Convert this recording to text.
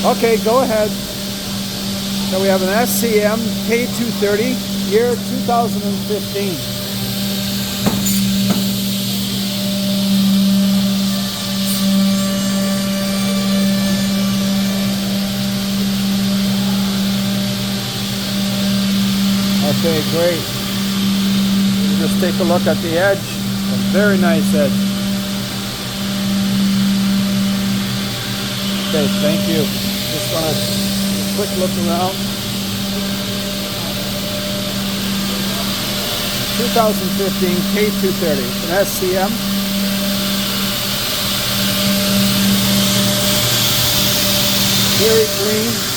Okay, go ahead. So we have an SCM K230, year 2015. Okay, great. Just take a look at the edge. A very nice edge. Okay, thank you. Just want to quick look around. 2015 K230. It's an SCM. Very clean.